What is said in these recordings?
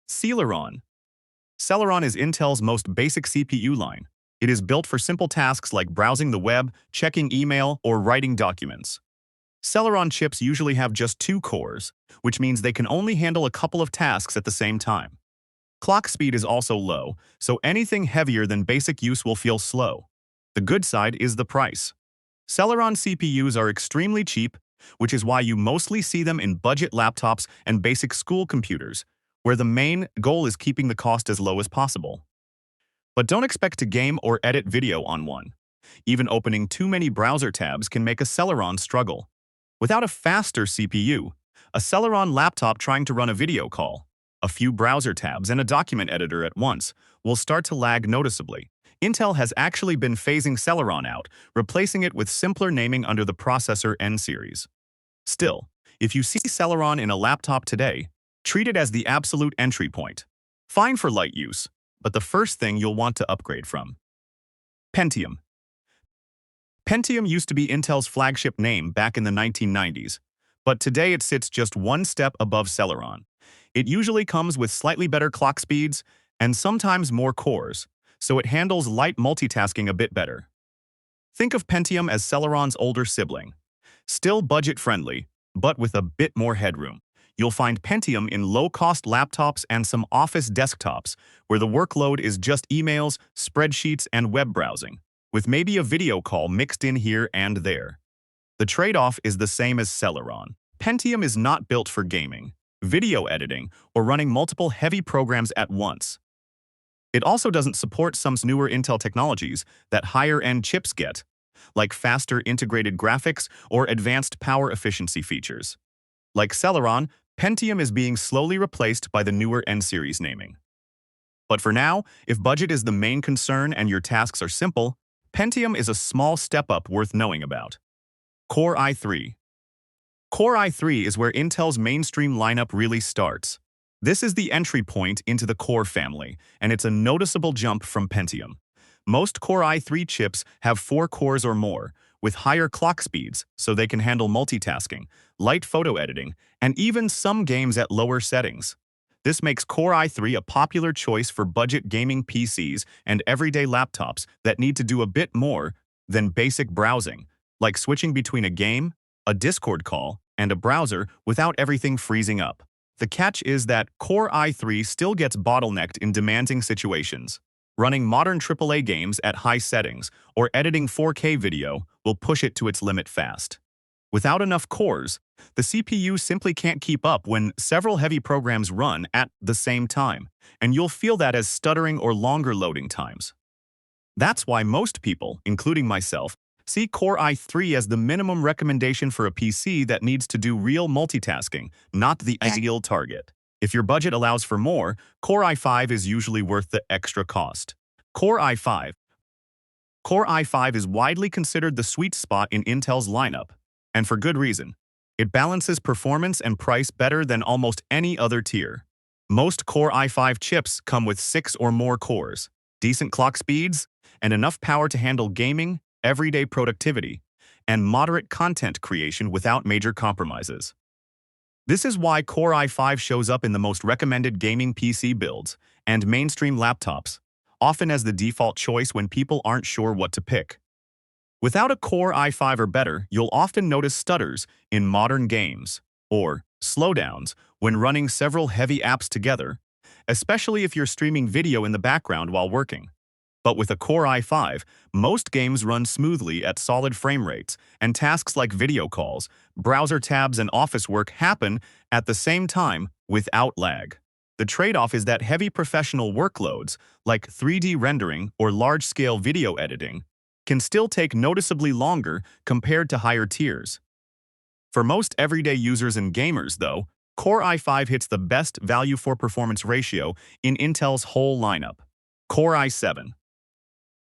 Celeron. Celeron is Intel's most basic CPU line. It is built for simple tasks like browsing the web, checking email, or writing documents. Celeron chips usually have just 2 cores, which means they can only handle a couple of tasks at the same time. Clock speed is also low, so anything heavier than basic use will feel slow. The good side is the price. Celeron CPUs are extremely cheap, which is why you mostly see them in budget laptops and basic school computers, where the main goal is keeping the cost as low as possible. But don't expect to game or edit video on one. Even opening too many browser tabs can make a Celeron struggle. Without a faster CPU, a Celeron laptop trying to run a video call, a few browser tabs, and a document editor at once will start to lag noticeably. Intel has actually been phasing Celeron out, replacing it with simpler naming under the processor N series. Still, if you see Celeron in a laptop today, treat it as the absolute entry point. Fine for light use, but the first thing you'll want to upgrade from. Pentium. Pentium used to be Intel's flagship name back in the 1990s, but today it sits just one step above Celeron. It usually comes with slightly better clock speeds and sometimes more cores, so it handles light multitasking a bit better. Think of Pentium as Celeron's older sibling. Still budget-friendly, but with a bit more headroom. You'll find Pentium in low-cost laptops and some office desktops, where the workload is just emails, spreadsheets, and web browsing, with maybe a video call mixed in here and there. The trade-off is the same as Celeron. Pentium is not built for gaming, video editing, or running multiple heavy programs at once. It also doesn't support some newer Intel technologies that higher-end chips get, like faster integrated graphics or advanced power efficiency features. Like Celeron, Pentium is being slowly replaced by the newer N-series naming. But for now, if budget is the main concern and your tasks are simple, Pentium is a small step up worth knowing about. Core i3. Core i3 is where Intel's mainstream lineup really starts. This is the entry point into the Core family, and it's a noticeable jump from Pentium. Most Core i3 chips have 4 cores or more, with higher clock speeds so they can handle multitasking, light photo editing, and even some games at lower settings. This makes Core i3 a popular choice for budget gaming PCs and everyday laptops that need to do a bit more than basic browsing, like switching between a game, a Discord call, and a browser without everything freezing up. The catch is that Core i3 still gets bottlenecked in demanding situations. Running modern AAA games at high settings or editing 4K video will push it to its limit fast. Without enough cores, the CPU simply can't keep up when several heavy programs run at the same time, and you'll feel that as stuttering or longer loading times. That's why most people, including myself, see Core i3 as the minimum recommendation for a PC that needs to do real multitasking, not the ideal target. If your budget allows for more, Core i5 is usually worth the extra cost. Core i5. Core i5 is widely considered the sweet spot in Intel's lineup, and for good reason. It balances performance and price better than almost any other tier. Most Core i5 chips come with 6 or more cores, decent clock speeds, and enough power to handle gaming, everyday productivity, and moderate content creation without major compromises. This is why Core i5 shows up in the most recommended gaming PC builds and mainstream laptops, often as the default choice when people aren't sure what to pick. Without a Core i5 or better, you'll often notice stutters in modern games, or slowdowns when running several heavy apps together, especially if you're streaming video in the background while working. But with a Core i5, most games run smoothly at solid frame rates, and tasks like video calls, browser tabs, and office work happen at the same time without lag. The trade-off is that heavy professional workloads, like 3D rendering or large-scale video editing, can still take noticeably longer compared to higher tiers. For most everyday users and gamers, though, Core i5 hits the best value-for-performance ratio in Intel's whole lineup. Core i7.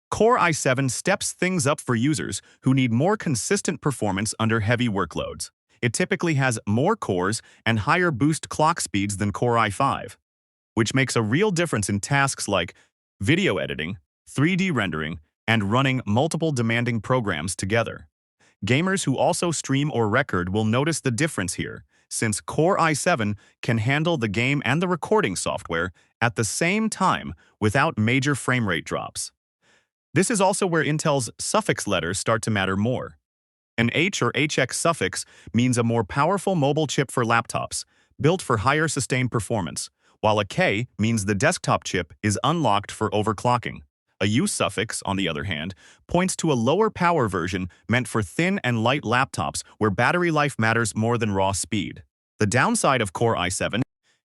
Core i7 steps things up for users who need more consistent performance under heavy workloads. It typically has more cores and higher boost clock speeds than Core i5, which makes a real difference in tasks like video editing, 3D rendering, and running multiple demanding programs together. Gamers who also stream or record will notice the difference here, since Core i7 can handle the game and the recording software at the same time without major frame rate drops. This is also where Intel's suffix letters start to matter more. An H or HX suffix means a more powerful mobile chip for laptops, built for higher sustained performance, while a K means the desktop chip is unlocked for overclocking. A U suffix, on the other hand, points to a lower power version meant for thin and light laptops where battery life matters more than raw speed. The downside of Core i7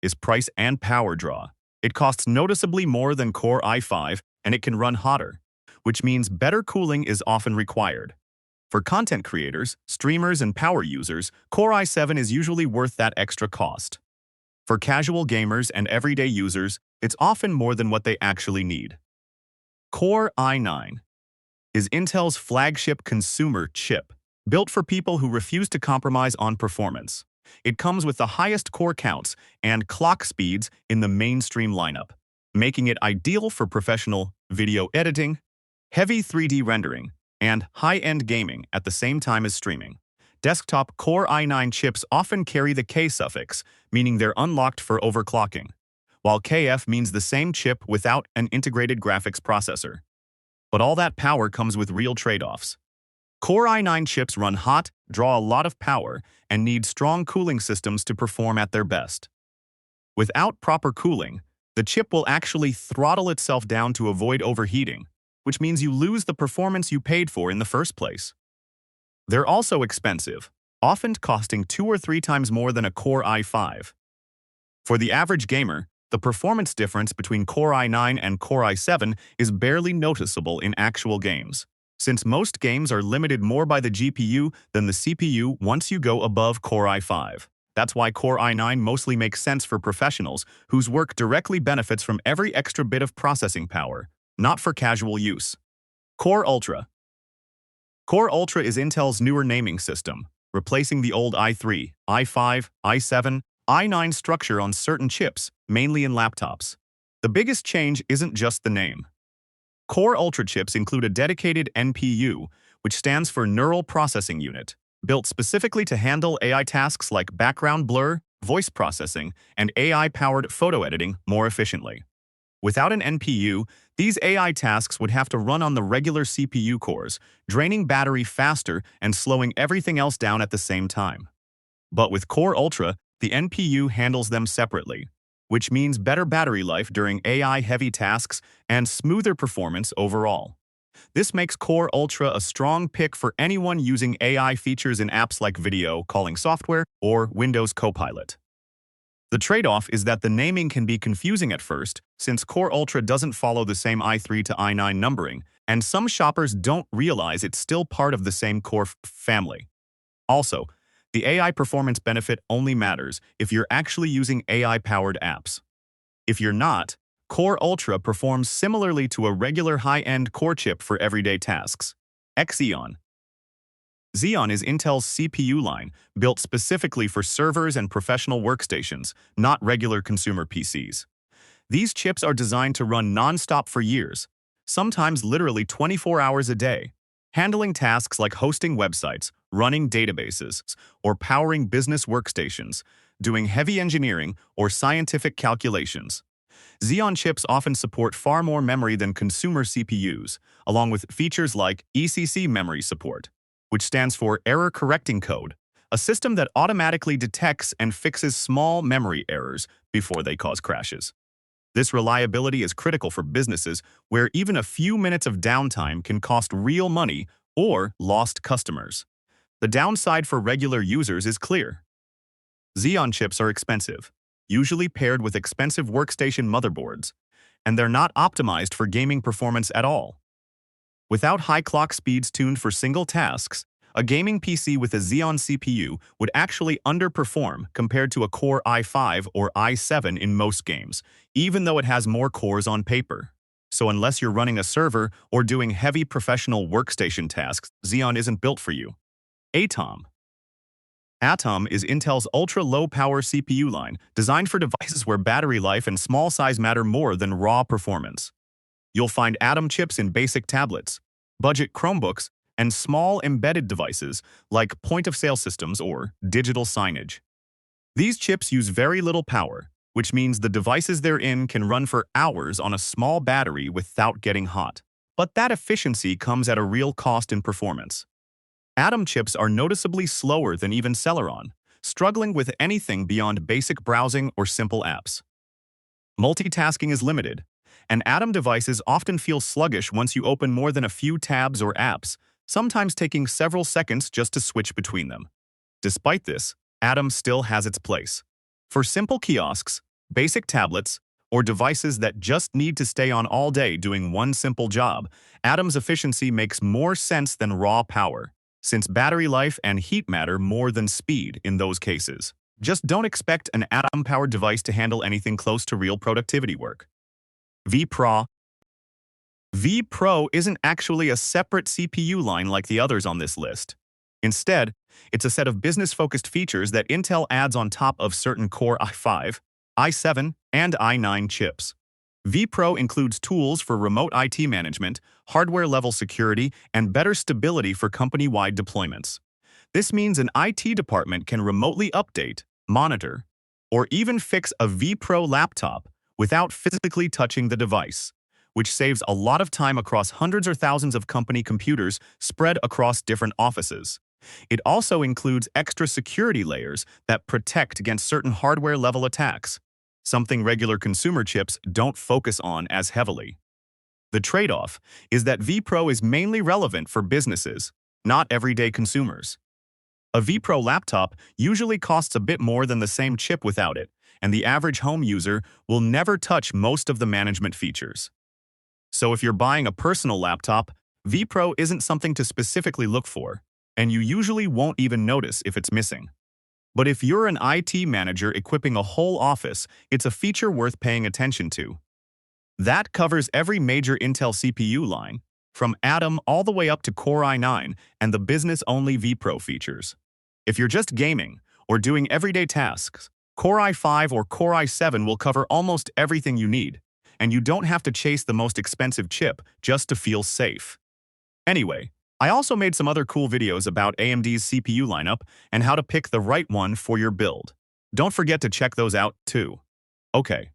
is price and power draw. It costs noticeably more than Core i5, and it can run hotter, which means better cooling is often required. For content creators, streamers, and power users, Core i7 is usually worth that extra cost. For casual gamers and everyday users, it's often more than what they actually need. Core i9 is Intel's flagship consumer chip, built for people who refuse to compromise on performance. It comes with the highest core counts and clock speeds in the mainstream lineup, making it ideal for professional video editing, heavy 3D rendering, and high-end gaming at the same time as streaming. Desktop Core i9 chips often carry the K suffix, meaning they're unlocked for overclocking, while KF means the same chip without an integrated graphics processor. But all that power comes with real trade-offs. Core i9 chips run hot, draw a lot of power, and need strong cooling systems to perform at their best. Without proper cooling, the chip will actually throttle itself down to avoid overheating, which means you lose the performance you paid for in the first place. They're also expensive, often costing 2 or 3 times more than a Core i5. For the average gamer, the performance difference between Core i9 and Core i7 is barely noticeable in actual games, since most games are limited more by the GPU than the CPU once you go above Core i5. That's why Core i9 mostly makes sense for professionals whose work directly benefits from every extra bit of processing power, not for casual use. Core Ultra. Core Ultra is Intel's newer naming system, replacing the old i3, i5, i7, i9 structure on certain chips, mainly in laptops. The biggest change isn't just the name. Core Ultra chips include a dedicated NPU, which stands for Neural Processing Unit, built specifically to handle AI tasks like background blur, voice processing, and AI-powered photo editing more efficiently. Without an NPU, these AI tasks would have to run on the regular CPU cores, draining battery faster and slowing everything else down at the same time. But with Core Ultra, the NPU handles them separately, which means better battery life during AI-heavy tasks and smoother performance overall. This makes Core Ultra a strong pick for anyone using AI features in apps like video calling software or Windows Copilot. The trade-off is that the naming can be confusing at first, since Core Ultra doesn't follow the same i3 to i9 numbering, and some shoppers don't realize it's still part of the same core family. Also, the AI performance benefit only matters if you're actually using AI-powered apps. If you're not, Core Ultra performs similarly to a regular high-end core chip for everyday tasks. Xeon. Xeon is Intel's CPU line, built specifically for servers and professional workstations, not regular consumer PCs. These chips are designed to run non-stop for years, sometimes literally 24 hours a day, handling tasks like hosting websites, running databases, or powering business workstations, doing heavy engineering or scientific calculations. Xeon chips often support far more memory than consumer CPUs, along with features like ECC memory support, which stands for Error Correcting Code, a system that automatically detects and fixes small memory errors before they cause crashes. This reliability is critical for businesses where even a few minutes of downtime can cost real money or lost customers. The downside for regular users is clear. Xeon chips are expensive, usually paired with expensive workstation motherboards, and they're not optimized for gaming performance at all. Without high clock speeds tuned for single tasks, a gaming PC with a Xeon CPU would actually underperform compared to a Core i5 or i7 in most games, even though it has more cores on paper. So unless you're running a server or doing heavy professional workstation tasks, Xeon isn't built for you. Atom. Atom is Intel's ultra-low-power CPU line, designed for devices where battery life and small size matter more than raw performance. You'll find Atom chips in basic tablets, budget Chromebooks, and small embedded devices like point-of-sale systems or digital signage. These chips use very little power, which means the devices they're in can run for hours on a small battery without getting hot. But that efficiency comes at a real cost in performance. Atom chips are noticeably slower than even Celeron, struggling with anything beyond basic browsing or simple apps. Multitasking is limited, and Atom devices often feel sluggish once you open more than a few tabs or apps, sometimes taking several seconds just to switch between them. Despite this, Atom still has its place. For simple kiosks, basic tablets, or devices that just need to stay on all day doing one simple job, Atom's efficiency makes more sense than raw power, since battery life and heat matter more than speed in those cases. Just don't expect an Atom-powered device to handle anything close to real productivity work. vPro vPro isn't actually a separate CPU line like the others on this list. Instead, it's a set of business-focused features that Intel adds on top of certain Core i5, i7, and i9 chips. vPro includes tools for remote IT management, hardware-level security, and better stability for company-wide deployments. This means an IT department can remotely update, monitor, or even fix a vPro laptop without physically touching the device, which saves a lot of time across hundreds or thousands of company computers spread across different offices. It also includes extra security layers that protect against certain hardware-level attacks, something regular consumer chips don't focus on as heavily. The trade-off is that vPro is mainly relevant for businesses, not everyday consumers. A vPro laptop usually costs a bit more than the same chip without it, and the average home user will never touch most of the management features. So if you're buying a personal laptop, vPro isn't something to specifically look for, and you usually won't even notice if it's missing. But if you're an IT manager equipping a whole office, it's a feature worth paying attention to. That covers every major Intel CPU line, from Atom all the way up to Core i9 and the business-only vPro features. If you're just gaming or doing everyday tasks, Core i5 or Core i7 will cover almost everything you need, and you don't have to chase the most expensive chip just to feel safe. Anyway, I also made some other cool videos about AMD's CPU lineup and how to pick the right one for your build. Don't forget to check those out too. Okay,